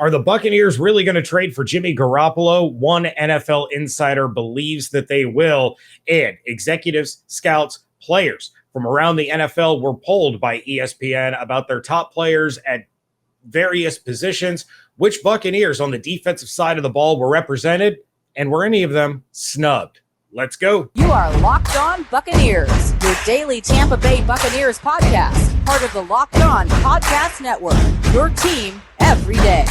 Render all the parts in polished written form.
Are the Buccaneers really going to trade for Jimmy Garoppolo? One NFL insider believes that they will, and executives, scouts, players from around the NFL were polled by ESPN about their top players at various positions. Which Buccaneers on the defensive side of the ball were represented, and were any of them snubbed? Let's go. You are Locked On Buccaneers, your daily Tampa Bay Buccaneers podcast, part of the Locked On Podcast Network, your team every day.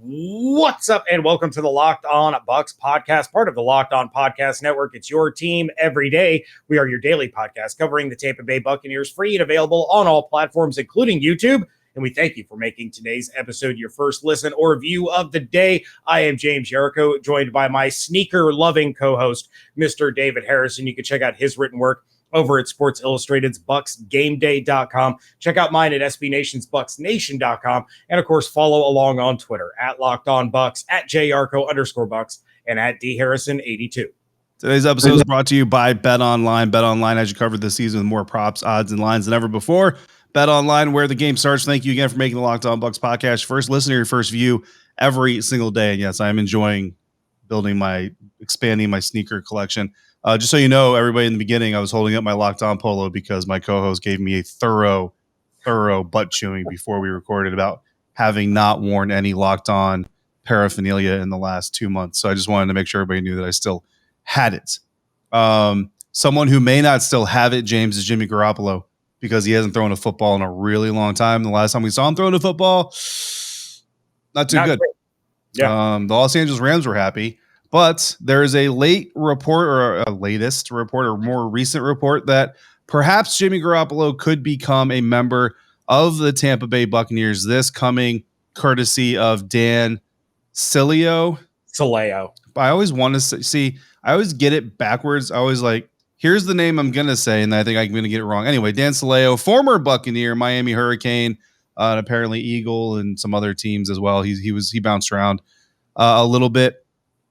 What's up, and welcome to the Locked On Bucs Podcast, part of the Locked On Podcast Network. It's your team every day. We are your daily podcast covering the Tampa Bay Buccaneers, free and available on all platforms, including YouTube. And we thank you for making today's episode your first listen or view of the day. I am James Yarcho, joined by my sneaker-loving co-host, Mr. David Harrison. You can check out his written work over at Sports Illustrated's BucsGameDay.com. Check out mine at SBNation's BucsNation.com. And, of course, follow along on Twitter at LockedOnBucs, at JYarcho_Bucs, and at DHarrison82. Today's episode is brought to you by BetOnline. BetOnline has you covered this season with more props, odds, and lines than ever before. BetOnline, where the game starts. Thank you again for making the Locked On Bucs podcast first listener, your first view every single day. And yes, I am enjoying expanding my sneaker collection. Just so you know, everybody, in the beginning, I was holding up my Locked On polo because my co-host gave me a thorough butt chewing before we recorded about having not worn any Locked On paraphernalia in the last 2 months. So I just wanted to make sure everybody knew that I still had it. Someone who may not still have it, James, is Jimmy Garoppolo, because he hasn't thrown a football in a really long time. The last time we saw him throwing a football, not too good. Great. Yeah. The Los Angeles Rams were happy. But there is a latest report or more recent report that perhaps Jimmy Garoppolo could become a member of the Tampa Bay Buccaneers, this coming courtesy of Dan Sileo. I always want to I always get it backwards. I always here's the name I'm going to say, and I think I'm going to get it wrong. Anyway, Dan Sileo, former Buccaneer, Miami Hurricane, and apparently Eagle and some other teams as well. He bounced around a little bit.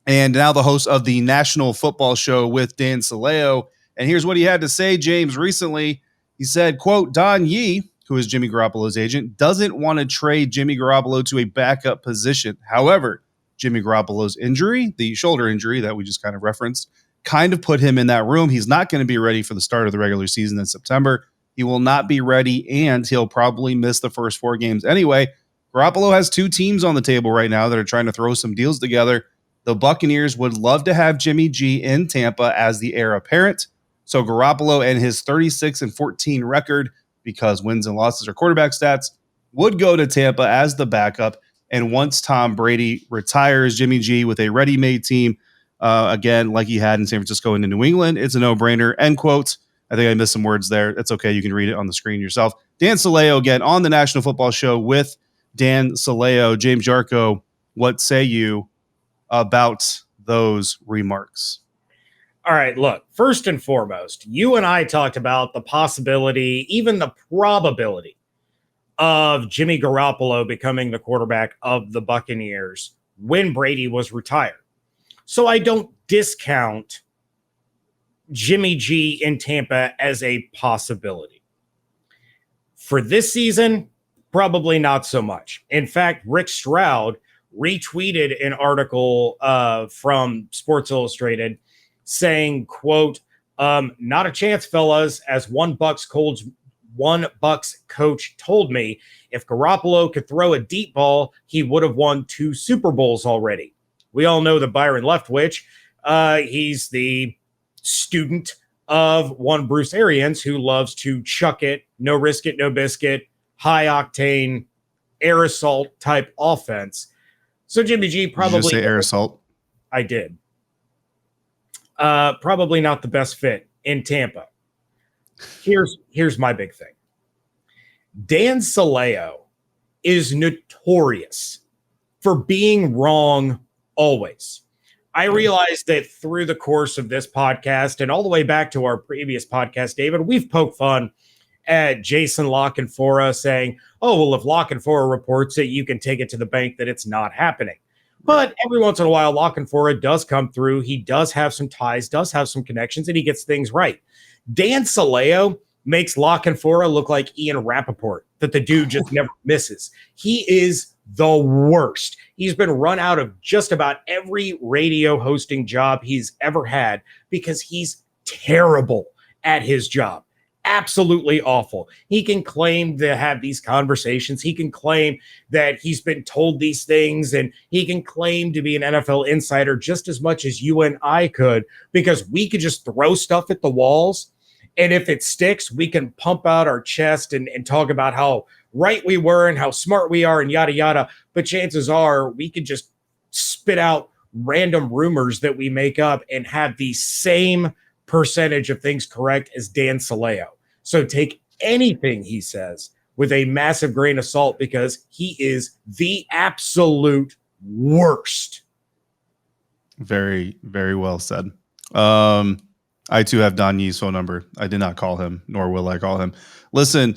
And now the host of the National Football Show with Dan Sileo. And here's what he had to say, James, recently. He said, quote, Don Yee, who is Jimmy Garoppolo's agent, doesn't want to trade Jimmy Garoppolo to a backup position. However, Jimmy Garoppolo's injury, the shoulder injury that we just kind of referenced, kind of put him in that room. He's not going to be ready for the start of the regular season in September. He will not be ready, and he'll probably miss the first 4 games anyway. Garoppolo has 2 teams on the table right now that are trying to throw some deals together. The Buccaneers would love to have Jimmy G in Tampa as the heir apparent. So Garoppolo and his 36-14 record, because wins and losses are quarterback stats, would go to Tampa as the backup. And once Tom Brady retires, Jimmy G with a ready-made team, again, like he had in San Francisco and in New England, it's a no-brainer. End quote. I think I missed some words there. It's okay. You can read it on the screen yourself. Dan Sileo again on the National Football Show with Dan Sileo. James Yarcho, what say you about those remarks? All right, look, first and foremost, you and I talked about the possibility, even the probability, of Jimmy Garoppolo becoming the quarterback of the Buccaneers when Brady was retired. So I don't discount Jimmy G in Tampa as a possibility. For this season, probably not so much. In fact, Rick Stroud retweeted an article from Sports Illustrated saying, quote, not a chance, fellas, as one Bucs coach told me, if Garoppolo could throw a deep ball, he would have won 2 Super Bowls already. We all know that Byron Leftwich, he's the student of one Bruce Arians who loves to chuck it, no risk it, no biscuit, high octane, air assault type offense. So Jimmy G probably... Did you just say air assault? I did. Probably not the best fit in Tampa. Here's my big thing. Dan Sileo is notorious for being wrong always. I realized that through the course of this podcast and all the way back to our previous podcast, David, we've poked fun at Jason Lockenfora saying, oh, well, if Lockenfora reports it, you can take it to the bank that it's not happening. But every once in a while, La Canfora does come through. He does have some ties, does have some connections, and he gets things right. Dan Sileo makes La Canfora look like Ian Rappaport, that the dude just never misses. He is the worst. He's been run out of just about every radio hosting job he's ever had because he's terrible at his job. Absolutely awful. He can claim to have these conversations. He can claim that he's been told these things, and he can claim to be an NFL insider just as much as you and I could, because we could just throw stuff at the walls. And if it sticks, we can pump out our chest and talk about how right we were and how smart we are and yada, yada. But chances are we could just spit out random rumors that we make up and have the same percentage of things correct as Dan Sileo. So take anything he says with a massive grain of salt, because he is the absolute worst. Very, very well said. I too have Don Yee's phone number. I did not call him, nor will I call him. Listen,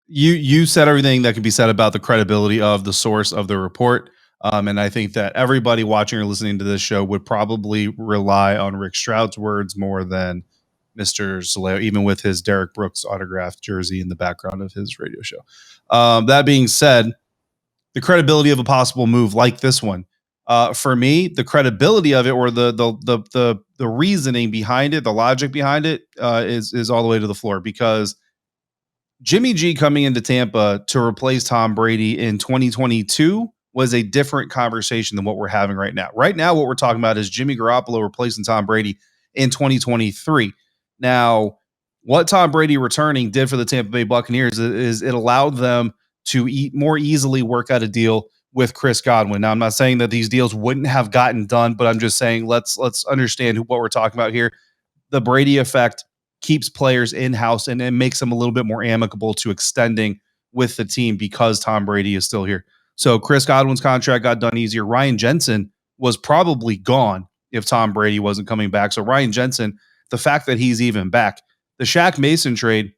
you said everything that can be said about the credibility of the source of the report. And I think that everybody watching or listening to this show would probably rely on Rick Stroud's words more than Mr. Sileo, even with his Derek Brooks autographed jersey in the background of his radio show. That being said, the credibility of a possible move like this one, for me, the credibility of it, or the reasoning behind it, the logic behind it, is all the way to the floor, because Jimmy G coming into Tampa to replace Tom Brady in 2022 was a different conversation than what we're having right now. Right now, what we're talking about is Jimmy Garoppolo replacing Tom Brady in 2023. Now, what Tom Brady returning did for the Tampa Bay Buccaneers is it allowed them to more easily work out a deal with Chris Godwin. Now, I'm not saying that these deals wouldn't have gotten done, but I'm just saying let's understand what we're talking about here. The Brady effect keeps players in-house and it makes them a little bit more amicable to extending with the team because Tom Brady is still here. So Chris Godwin's contract got done easier. Ryan Jensen was probably gone if Tom Brady wasn't coming back. So Ryan Jensen, the fact that he's even back, the Shaq Mason trade,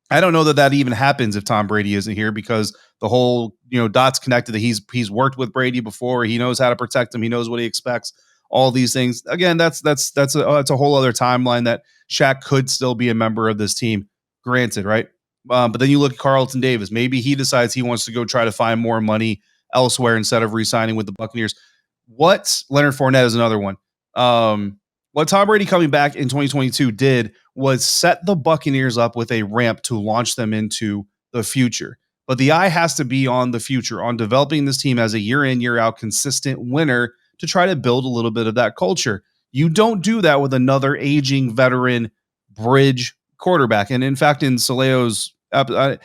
I don't know that even happens if Tom Brady isn't here, because the whole, dots connected that he's worked with Brady before. He knows how to protect him. He knows what he expects. All these things. Again, that's a whole other timeline that Shaq could still be a member of this team. Granted, right? But then you look at Carlton Davis. Maybe he decides he wants to go try to find more money elsewhere instead of re-signing with the Buccaneers. Leonard Fournette is another one. What Tom Brady coming back in 2022 did was set the Buccaneers up with a ramp to launch them into the future. But the eye has to be on the future, on developing this team as a year in, year out consistent winner to try to build a little bit of that culture. You don't do that with another aging veteran bridge quarterback. And in fact, in Sileo's the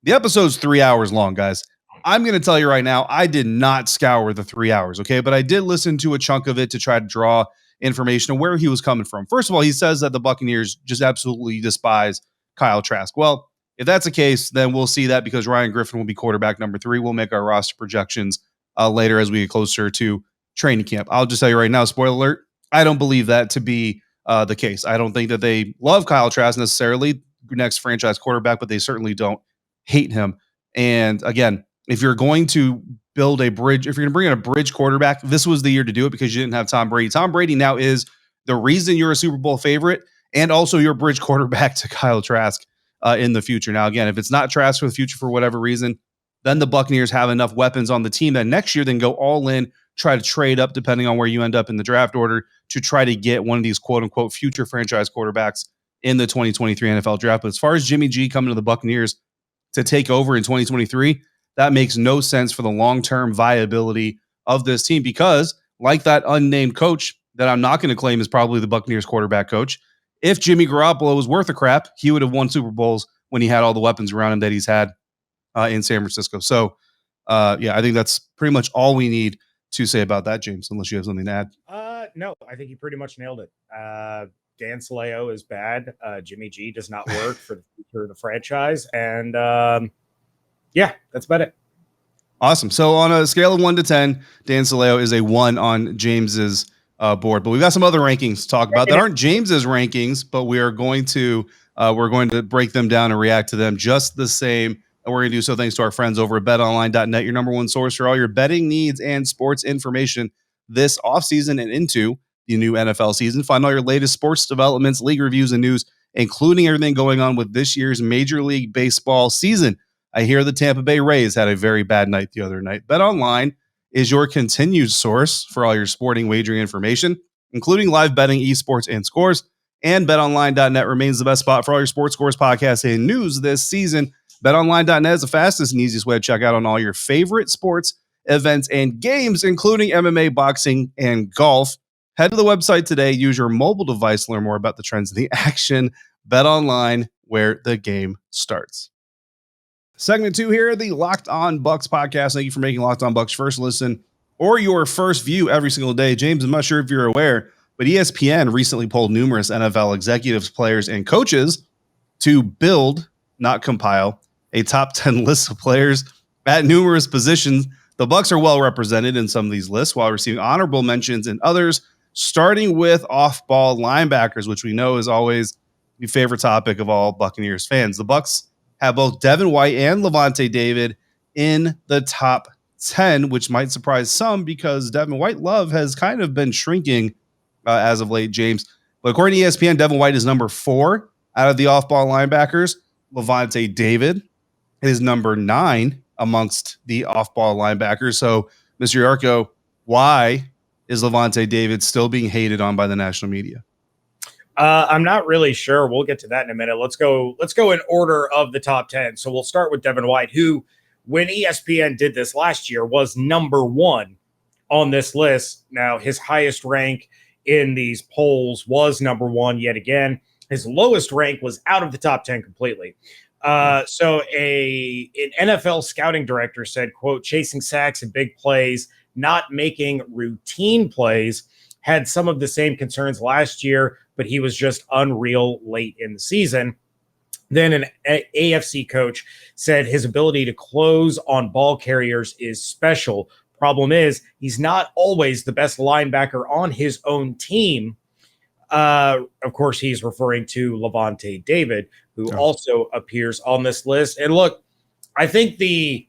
episode's 3 hours long, guys. I'm going to tell you right now, I did not scour the 3 hours, okay? But I did listen to a chunk of it to try to draw information on where he was coming from. First of all, he says that the Buccaneers just absolutely despise Kyle Trask. Well, if that's the case, then we'll see that, because Ryan Griffin will be quarterback number 3. We'll make our roster projections later as we get closer to training camp. I'll just tell you right now, spoiler alert, I don't believe that to be the case. I don't think that they love Kyle Trask necessarily, next franchise quarterback, but they certainly don't hate him. And again, if you're going to build a bridge, if you're going to bring in a bridge quarterback, this was the year to do it, because you didn't have Tom Brady. Tom Brady now is the reason you're a Super Bowl favorite, and also your bridge quarterback to Kyle Trask in the future. Now, again, if it's not Trask for the future for whatever reason, then the Buccaneers have enough weapons on the team that next year then go all in, try to trade up depending on where you end up in the draft order to try to get one of these quote unquote future franchise quarterbacks in the 2023 NFL draft. But as far as Jimmy G coming to the Buccaneers to take over in 2023, that makes no sense for the long-term viability of this team, because like that unnamed coach that I'm not going to claim is probably the Buccaneers quarterback coach, if Jimmy Garoppolo was worth a crap, he would have won Super Bowls when he had all the weapons around him that he's had in San Francisco. So, I think that's pretty much all we need to say about that, James, unless you have something to add. No, I think you pretty much nailed it. Dan Sileo is bad. Jimmy G does not work for the future of the franchise. And that's about it. Awesome. So on a scale of 1 to 10, Dan Sileo is a 1 on James's board. But we've got some other rankings to talk about that aren't James's rankings, but we are going to break them down and react to them just the same. And we're going to do so thanks to our friends over at betonline.net, your number one source for all your betting needs and sports information this offseason and into the new NFL season. Find all your latest sports developments, league reviews, and news, including everything going on with this year's Major League Baseball season. I hear the Tampa Bay Rays had a very bad night the other night. BetOnline is your continued source for all your sporting wagering information, including live betting, esports, and scores. And betonline.net remains the best spot for all your sports scores, podcasts, and news this season. BetOnline.net is the fastest and easiest way to check out on all your favorite sports, events, and games, including MMA, boxing, and golf. Head to the website today. Use your mobile device to learn more about the trends in the action. BetOnline, where the game starts. Segment 2 here, the Locked On Bucs podcast. Thank you for making Locked On Bucs first listen or your first view every single day. James, I'm not sure if you're aware, but ESPN recently polled numerous NFL executives, players, and coaches to build, not compile, a top 10 list of players at numerous positions. The Bucs are well represented in some of these lists while receiving honorable mentions in others, starting with off-ball linebackers, which we know is always the favorite topic of all Buccaneers fans. The Bucs have both Devin White and Lavonte David in the top 10, which might surprise some because Devin White love has kind of been shrinking as of late, James. But according to ESPN, Devin White is number 4 out of the off-ball linebackers. Lavonte David is number 9 amongst the off-ball linebackers. So, Mr. Yarcho, why is Lavonte David still being hated on by the national media? I'm not really sure. We'll get to that in a minute. Let's go in order of the top 10. So we'll start with Devin White, who, when ESPN did this last year, was number 1 on this list. Now, his highest rank in these polls was number 1 yet again. His lowest rank was out of the top 10 completely. So an NFL scouting director said, quote, chasing sacks and big plays, not making routine plays, had some of the same concerns last year, but he was just unreal late in the season. Then an AFC coach said his ability to close on ball carriers is special. Problem is, he's not always the best linebacker on his own team. Of course, he's referring to Lavonte David, who also appears on this list. And look, I think the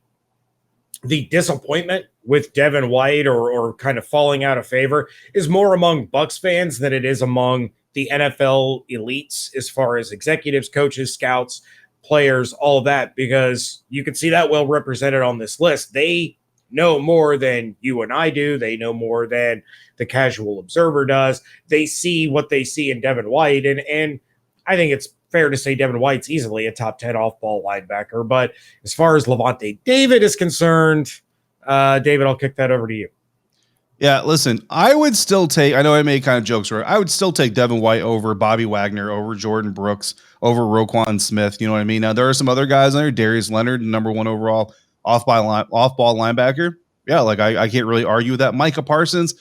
disappointment with Devin White or kind of falling out of favor is more among Bucs fans than it is among the NFL elites as far as executives, coaches, scouts, players, all of that, because you can see that well represented on this list. They know more than you and I do. They know more than the casual observer does. They see what they see in Devin White. And I think it's fair to say Devin White's easily a top 10 off-ball linebacker. But as far as Lavonte David is concerned, David, I'll kick that over to you. Yeah, listen, I would still take, I know I made kind of jokes, right? I would still take Devin White over Bobby Wagner, over Jordan Brooks, over Roquan Smith. You know what I mean? Now, there are some other guys on there. Darius Leonard, number 1 overall off-ball linebacker. Yeah, like I can't really argue with that. Micah Parsons.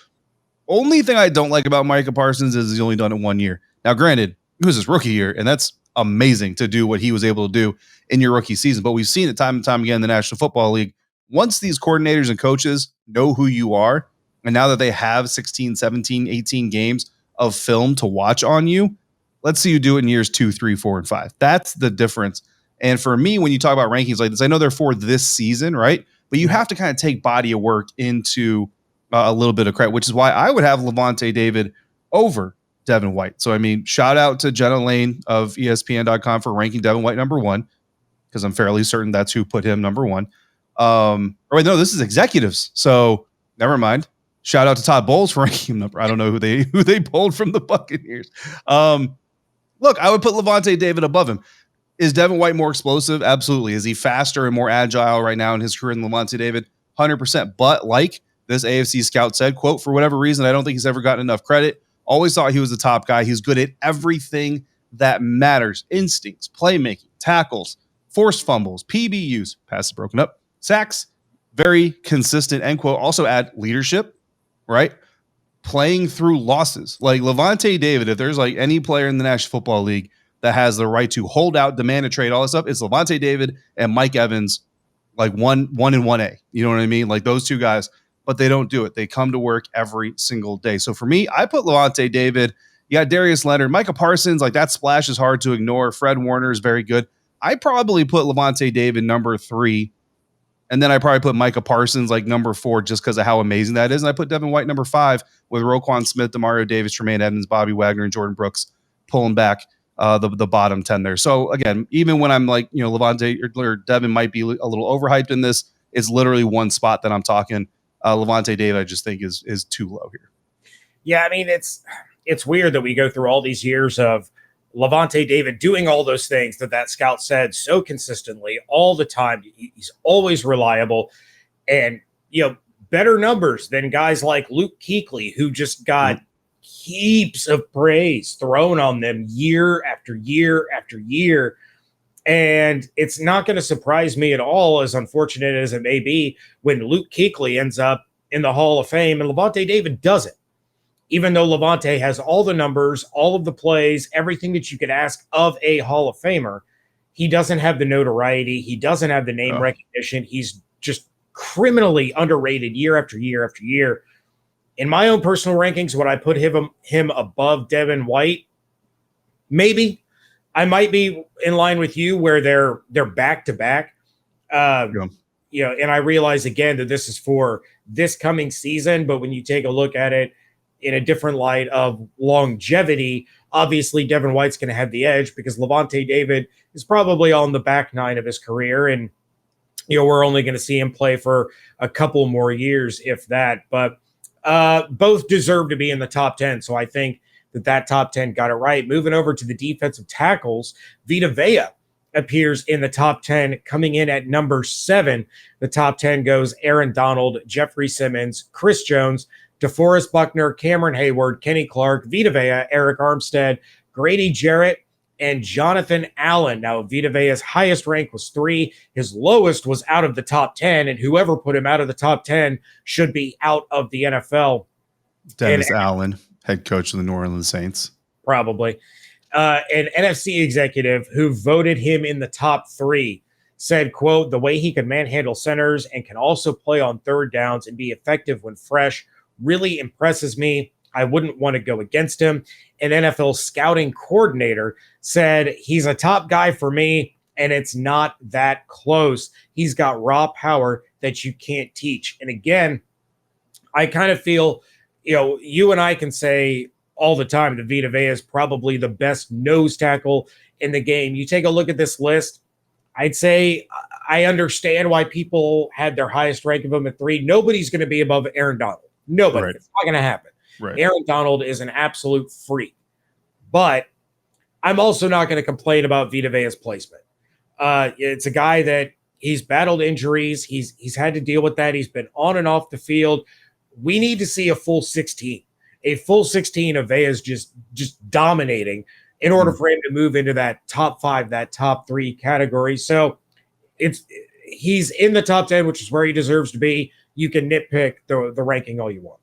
Only thing I don't like about Micah Parsons is he's only done it 1 year. Now, granted, it was his rookie year, and that's amazing to do what he was able to do in your rookie season. But we've seen it time and time again in the National Football League. Once these coordinators and coaches know who you are, and now that they have 16, 17, 18 games of film to watch on you, let's see you do it in years 2, 3, 4, and 5. That's the difference. And for me, when you talk about rankings like this, I know they're for this season, right? But you have to kind of take body of work into a little bit of credit, which is why I would have Lavonte David over Devin White. So, I mean, shout out to Jenna Lane of ESPN.com for ranking Devin White number 1, because I'm fairly certain that's who put him number 1. Or wait, no, this is executives. So never mind. Shout out to Todd Bowles for ranking him number. I don't know who they pulled from the Buccaneers. Look, I would put Lavonte David above him. Is Devin White more explosive? Absolutely. Is he faster and more agile right now in his career than Lavonte David? 100%. But like this AFC scout said, quote, for whatever reason, I don't think he's ever gotten enough credit. Always thought he was the top guy. He's good at everything that matters. Instincts, playmaking, tackles, forced fumbles, PBUs, passes broken up, sacks, very consistent, end quote. Also add leadership, right? Playing through losses. Like Lavonte David, if there's like any player in the National Football League that has the right to hold out, demand a trade, all this stuff, it's Lavonte David and Mike Evans, like one and 1A. You know what I mean? Like those two guys, but they don't do it. They come to work every single day. So for me, I put Lavonte David. You got Darius Leonard, Micah Parsons, like that splash is hard to ignore. Fred Warner is very good. I probably put Lavonte David number 3. And then I probably put Micah Parsons like number 4 just because of how amazing that is. And I put Devin White number 5 with Roquan Smith, Demario Davis, Tremaine Edmonds, Bobby Wagner, and Jordan Brooks pulling back the bottom 10 there. So again, even when I'm like, Lavonte or Devin might be a little overhyped in this, it's literally one spot that I'm talking. Lavonte David, I just think is too low here. Yeah, I mean, it's weird that we go through all these years of Lavonte David doing all those things that scout said so consistently all the time. He's always reliable and, better numbers than guys like Luke Kuechly, who just got heaps of praise thrown on them year after year after year. And it's not going to surprise me at all, as unfortunate as it may be, when Luke Kuechly ends up in the Hall of Fame and Lavonte David doesn't. Even though Lavonte has all the numbers, all of the plays, everything that you could ask of a Hall of Famer, he doesn't have the notoriety. He doesn't have the name recognition. He's just criminally underrated year after year after year. In my own personal rankings, would I put him above Devin White? Maybe. I might be in line with you where they're back to back. And I realize again that this is for this coming season, but when you take a look at it in a different light of longevity, obviously Devin White's going to have the edge because Lavonte David is probably on the back 9 of his career. And, we're only going to see him play for a couple more years, if that. But both deserve to be in the top 10. So I think that top 10 got it right. Moving over to the defensive tackles, Vita Vea appears in the top 10, coming in at number 7. The top 10 goes Aaron Donald, Jeffrey Simmons, Chris Jones, DeForest Buckner, Cameron Hayward, Kenny Clark, Vita Vea, Eric Armstead, Grady Jarrett, and Jonathan Allen. Now, Vita Vea's highest rank was 3. His lowest was out of the top 10, and whoever put him out of the top 10 should be out of the NFL. Dennis Allen, head coach of the New Orleans Saints. Probably. An NFC executive who voted him in the top 3 said, quote, "The way he can manhandle centers and can also play on third downs and be effective when fresh really impresses me. I wouldn't want to go against him." An NFL scouting coordinator said, "He's a top guy for me, and it's not that close. He's got raw power that you can't teach." And again, I kind of feel, you and I can say all the time that Vita Vea is probably the best nose tackle in the game. You take a look at this list, I'd say I understand why people had their highest rank of him at 3. Nobody's going to be above Aaron Donald. Nobody. Right. It's not going to happen. Right. Aaron Donald is an absolute freak. But I'm also not going to complain about Vita Vea's placement. It's a guy that he's battled injuries. He's had to deal with that. He's been on and off the field. We need to see a full 16. A full 16 of Vea's just dominating in order for him to move into that top 5, that top 3 category. So he's in the top 10, which is where he deserves to be. You can nitpick the ranking all you want.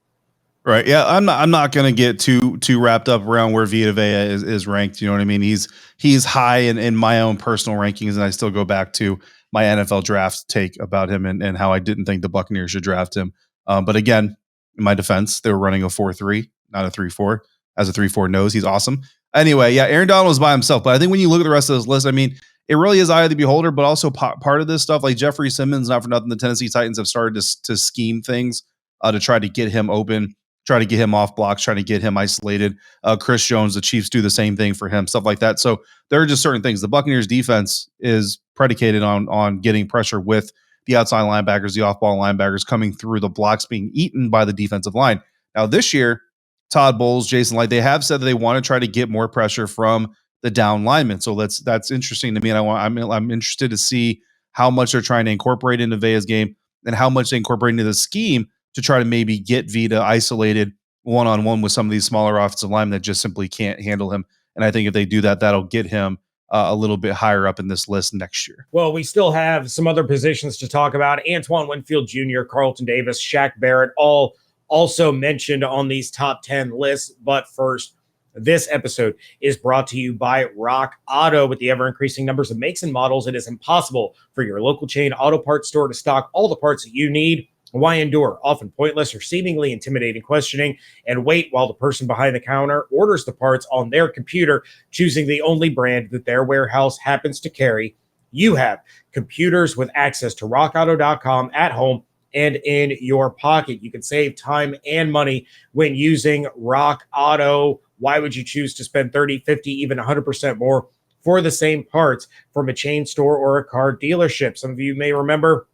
Right. Yeah. I'm not going to get too wrapped up around where Vita Vea is ranked. You know what I mean? He's high in my own personal rankings, and I still go back to my NFL draft take about him and how I didn't think the Buccaneers should draft him. But again, in my defense, they were running a 4-3, not a 3-4. As a 3-4 nose, he's awesome. Anyway, yeah, Aaron Donald is by himself. But I think when you look at the rest of this list, I mean, it really is eye of the beholder, but also part of this stuff, like Jeffrey Simmons, not for nothing, the Tennessee Titans have started to scheme things to try to get him open, try to get him off blocks, try to get him isolated. Chris Jones, the Chiefs do the same thing for him, stuff like that. So there are just certain things. The Buccaneers defense is predicated on getting pressure with the outside linebackers, the off-ball linebackers coming through, the blocks being eaten by the defensive line. Now this year, Todd Bowles, Jason Light, they have said that they want to try to get more pressure from the down linemen. So that's interesting to me. And I'm interested to see how much they're trying to incorporate into Vea's game and how much they incorporate into the scheme to try to maybe get Vita isolated one-on-one with some of these smaller offensive linemen that just simply can't handle him. And I think if they do that, that'll get him a little bit higher up in this list next year. Well, we still have some other positions to talk about. Antoine Winfield Jr., Carlton Davis, Shaq Barrett, all also mentioned on these top 10 lists. But first, this episode is brought to you by Rock Auto. With the ever-increasing numbers of makes and models, it is impossible for your local chain auto parts store to stock all the parts that you need. Why endure often pointless or seemingly intimidating questioning and wait while the person behind the counter orders the parts on their computer, choosing the only brand that their warehouse happens to carry? you have computers with access to rockauto.com at home and in your pocket. You can save time and money when using Rock Auto. Why would you choose to spend 30, 50, even 100% more for the same parts from a chain store or a car dealership? Some of you may remember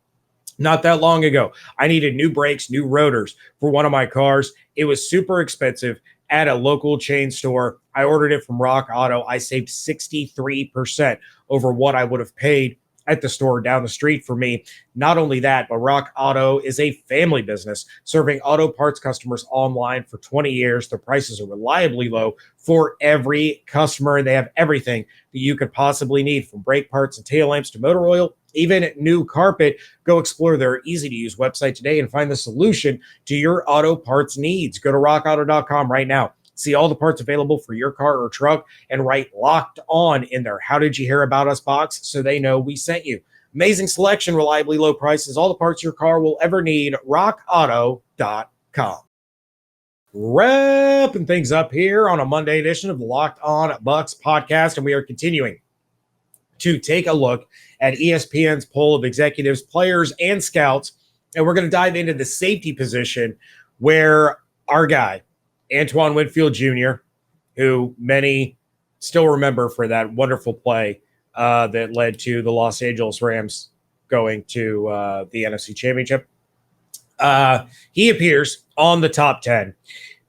not that long ago, I needed new brakes, new rotors for one of my cars. It was super expensive at a local chain store. I ordered it from Rock Auto. I saved 63% over what I would have paid at the store down the street for me. Not only that, but Rock Auto is a family business serving auto parts customers online for 20 years. Their prices are reliably low for every customer, and they have everything that you could possibly need, from brake parts and tail lamps to motor oil, even new carpet. Go explore their easy-to-use website today and find the solution to your auto parts needs. Go to rockauto.com right now. See all the parts available for your car or truck and write Locked On in their How Did You Hear About Us box so they know we sent you. Amazing selection, reliably low prices, all the parts your car will ever need. rockauto.com. Wrapping things up here on a Monday edition of the Locked On Bucs podcast, and we are continuing to take a look at ESPN's poll of executives, players, and scouts, and we're going to dive into the safety position where our guy, Antoine Winfield Jr., who many still remember for that wonderful play that led to the Los Angeles Rams going to the NFC Championship. He appears on the top 10.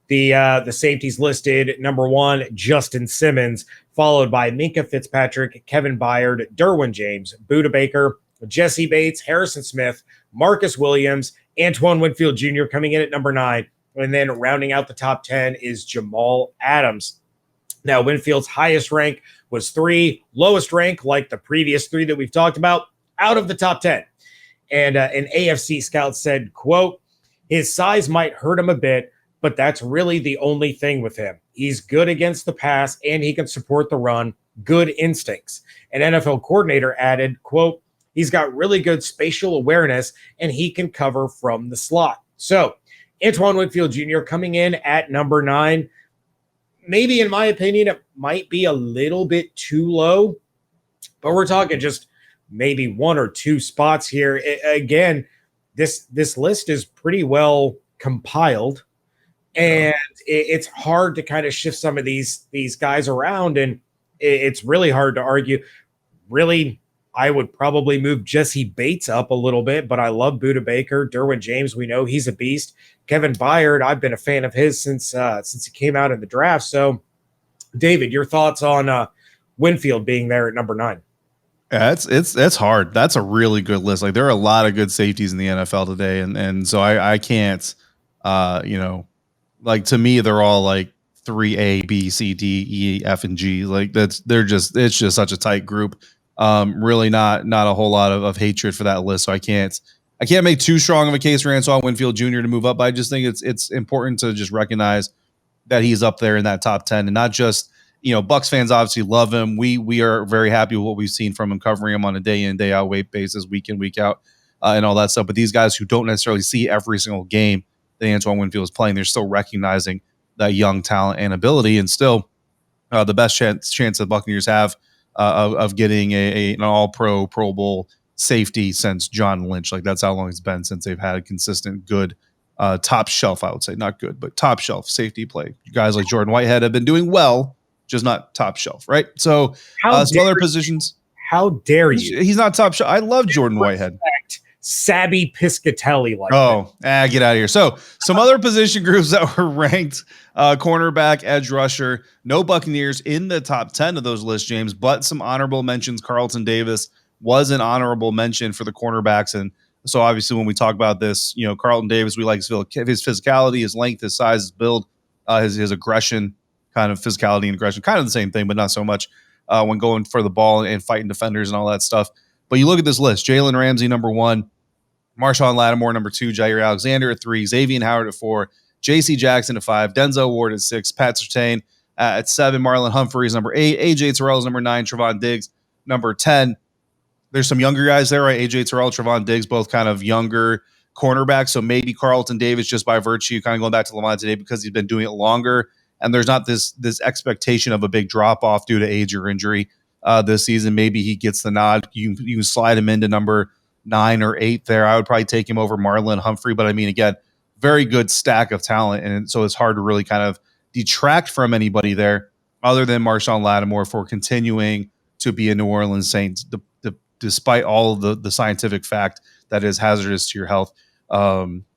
The safeties listed: number 1, Justin Simmons, followed by Minkah Fitzpatrick, Kevin Byard, Derwin James, Budda Baker, Jesse Bates, Harrison Smith, Marcus Williams, Antoine Winfield Jr. coming in at number 9. And then rounding out the top 10 is Jamal Adams. Now, Winfield's highest rank was 3, lowest rank, like the previous 3 that we've talked about, out of the top 10. And an AFC scout said, quote, his size might hurt him a bit, but that's really the only thing with him. He's good against the pass, and he can support the run. Good instincts. An NFL coordinator added, quote, he's got really good spatial awareness, and he can cover from the slot. So, Antoine Winfield Jr. coming in at number 9. Maybe, in my opinion, it might be a little bit too low, but we're talking just maybe 1 or 2 spots here. Again, this list is pretty well compiled, and it's hard to kind of shift some of these guys around, and it's really hard to argue. Really, I would probably move Jesse Bates up a little bit, but I love Budda Baker. Derwin James, we know he's a beast. Kevin Byard, I've been a fan of his since he came out in the draft. So, David, your thoughts on Winfield being there at number 9? Yeah, it's hard. That's a really good list. Like, there are a lot of good safeties in the NFL today, and so I can't, like, to me, they're all like 3A, B, C, D, E, F, and G. Like, it's just such a tight group. Really not a whole lot of hatred for that list. So I can't make too strong of a case for Antoine Winfield Jr. to move up. But I just think it's important to just recognize that he's up there in that top 10, and not just, Bucs fans obviously love him. We are very happy with what we've seen from him, covering him on a day in, day out basis, week in, week out, and all that stuff. But these guys who don't necessarily see every single game that Antoine Winfield is playing, they're still recognizing that young talent and ability, and still the best chance the Buccaneers have of getting an all-pro, Pro Bowl safety since John Lynch. Like, that's how long it's been since they've had a consistent, good, top shelf, I would say. Not good, but top shelf safety play. Guys like Jordan Whitehead have been doing well, just not top shelf, right? So some other positions. How dare you? He's not top shelf. I love Jordan Whitehead. Sabby Piscatelli like that. Get out of here. So some other position groups that were ranked: cornerback, edge rusher. No Buccaneers in the top 10 of those lists, James, but some honorable mentions. Carlton Davis was an honorable mention for the cornerbacks. And so obviously when we talk about this, Carlton Davis, we like his physicality, his length, his size, his build, his aggression, kind of physicality and aggression, kind of the same thing, but not so much when going for the ball and fighting defenders and all that stuff. But you look at this list: Jalen Ramsey, number 1. Marshawn Lattimore, number 2, Jair Alexander at 3, Xavier Howard at 4, J.C. Jackson at 5, Denzel Ward at 6, Pat Surtain at 7, Marlon Humphreys number 8, A.J. Terrell is number 9, Trevon Diggs number 10. There's some younger guys there, right? A.J. Terrell, Trevon Diggs, both kind of younger cornerbacks. So maybe Carlton Davis, just by virtue, kind of going back to Lavonte David, because he's been doing it longer, and there's not this expectation of a big drop-off due to age or injury. this season. Maybe he gets the nod. You slide him into number 9 or 8 there. I would probably take him over Marlon Humphrey, but I mean, again, very good stack of talent, and so it's hard to really kind of detract from anybody there other than Marshawn Lattimore for continuing to be a New Orleans Saints, despite all of the scientific fact that is hazardous to your health.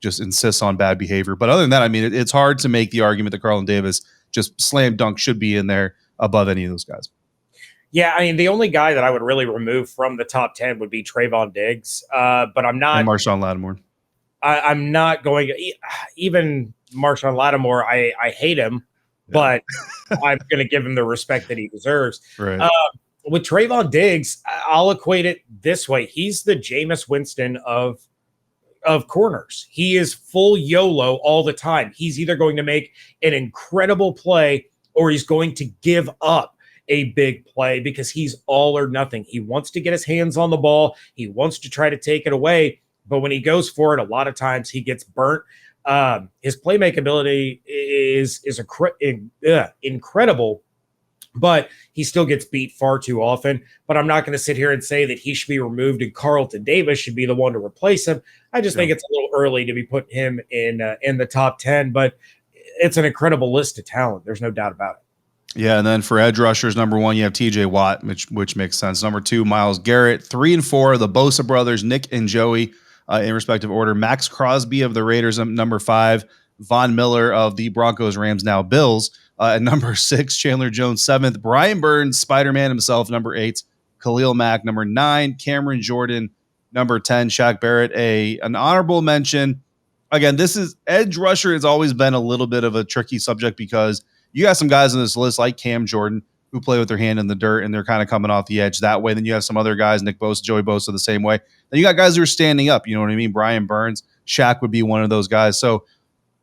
Just insists on bad behavior. But other than that, I mean, it's hard to make the argument that Carlton Davis just slam dunk should be in there above any of those guys. Yeah, I mean, the only guy that I would really remove from the top 10 would be Trayvon Diggs. But I'm not. And Marshawn Lattimore. I'm not going to. Even Marshawn Lattimore, I hate him, but I'm going to give him the respect that he deserves. Right. With Trayvon Diggs, I'll equate it this way. He's the Jameis Winston of corners. He is full YOLO all the time. He's either going to make an incredible play or he's going to give up a big play because he's all or nothing. He wants to get his hands on the ball. He wants to try to take it away. But when he goes for it, a lot of times he gets burnt. His playmaking ability is incredible, but he still gets beat far too often. But I'm not going to sit here and say that he should be removed and Carlton Davis should be the one to replace him. I just think it's a little early to be putting him in the top 10, but it's an incredible list of talent. There's no doubt about it. Yeah, and then for edge rushers, number 1, you have TJ Watt, which makes sense. Number 2, Myles Garrett. 3 and 4, the Bosa brothers, Nick and Joey, in respective order. Max Crosby of the Raiders, number 5. Von Miller of the Broncos, Rams, now Bills. At number 6, Chandler Jones, 7th. Brian Burns, Spider-Man himself, number 8. Khalil Mack, number 9. Cameron Jordan, number 10. Shaq Barrett, an honorable mention. Again, this is edge rusher has always been a little bit of a tricky subject because you got some guys on this list like Cam Jordan who play with their hand in the dirt and they're kind of coming off the edge that way. Then you have some other guys, Nick Bosa, Joey Bosa, the same way. Then you got guys who are standing up. You know what I mean? Brian Burns, Shaq would be one of those guys. So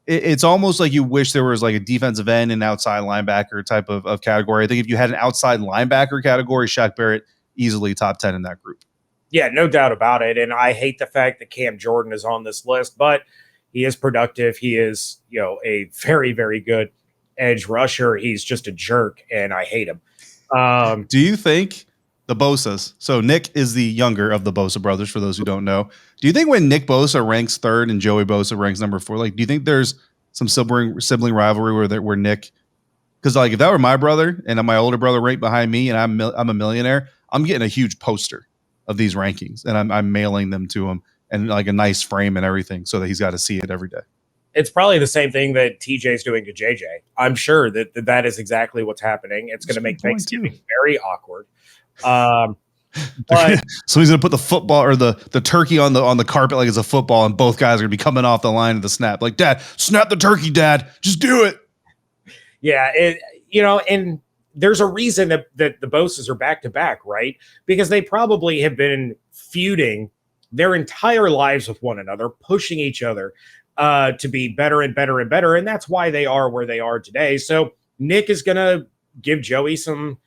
it's almost like you wish there was like a defensive end and outside linebacker type of category. I think if you had an outside linebacker category, Shaq Barrett easily top 10 in that group. Yeah, no doubt about it. And I hate the fact that Cam Jordan is on this list, but he is productive. He is, a very, very good edge rusher. He's just a jerk, and I hate him. Do you think the Bosas, so Nick is the younger of the Bosa brothers, for those who don't know, do you think when Nick Bosa ranks 3rd and Joey Bosa ranks number 4, like, do you think there's some sibling rivalry where Nick, because like if that were my brother and my older brother right behind me and I'm a millionaire, I'm getting a huge poster of these rankings and I'm mailing them to him and like a nice frame and everything so that he's got to see it every day. It's probably the same thing that TJ's doing to JJ. I'm sure that is exactly what's happening. It's going to make Thanksgiving very awkward. But so he's going to put the football or the turkey on the carpet like it's a football, and both guys are going to be coming off the line of the snap. Like, Dad, snap the turkey, Dad. Just do it. Yeah, and there's a reason that the Bosas are back to back, right? Because they probably have been feuding their entire lives with one another, pushing each other to be better and better and better. And that's why they are where they are today. So Nick is going to give Joey some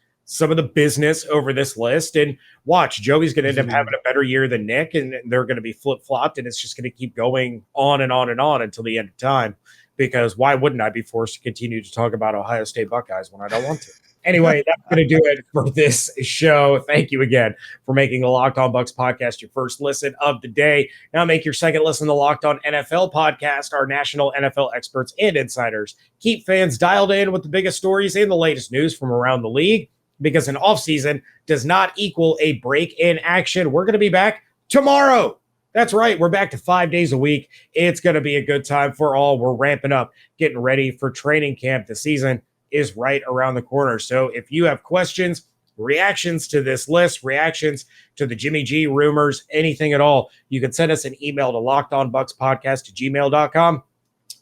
of the business over this list, and watch, Joey's going to end up having a better year than Nick, and they're going to be flip-flopped, and it's just going to keep going on and on and on until the end of time, because why wouldn't I be forced to continue to talk about Ohio State Buckeyes when I don't want to? Anyway, that's going to do it for this show. Thank you again for making the Locked On Bucs podcast your first listen of the day. Now make your second listen to the Locked On NFL podcast. Our national NFL experts and insiders keep fans dialed in with the biggest stories and the latest news from around the league, because an offseason does not equal a break in action. We're going to be back tomorrow. That's right. We're back to 5 days a week. It's going to be a good time for all. We're ramping up, getting ready for training camp. The season is right around the corner. So if you have questions, reactions to this list, reactions to the Jimmy G rumors, anything at all, you can send us an email to lockedonbuckspodcast@gmail.com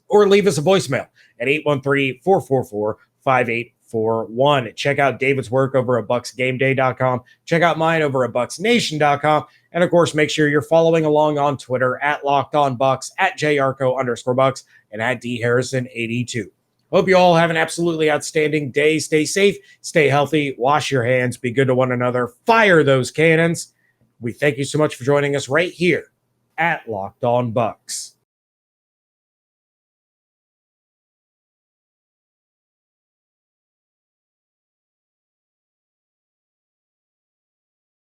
or leave us a voicemail at 813-444-5841. Check out David's work over at bucksgameday.com. Check out mine over at bucksnation.com. And of course, make sure you're following along on Twitter at LockedOnBucs, at JYarcho_Bucks, and at DHarrison82. Hope you all have an absolutely outstanding day. Stay safe, stay healthy, wash your hands, be good to one another, fire those cannons. We thank you so much for joining us right here at Locked On Bucs.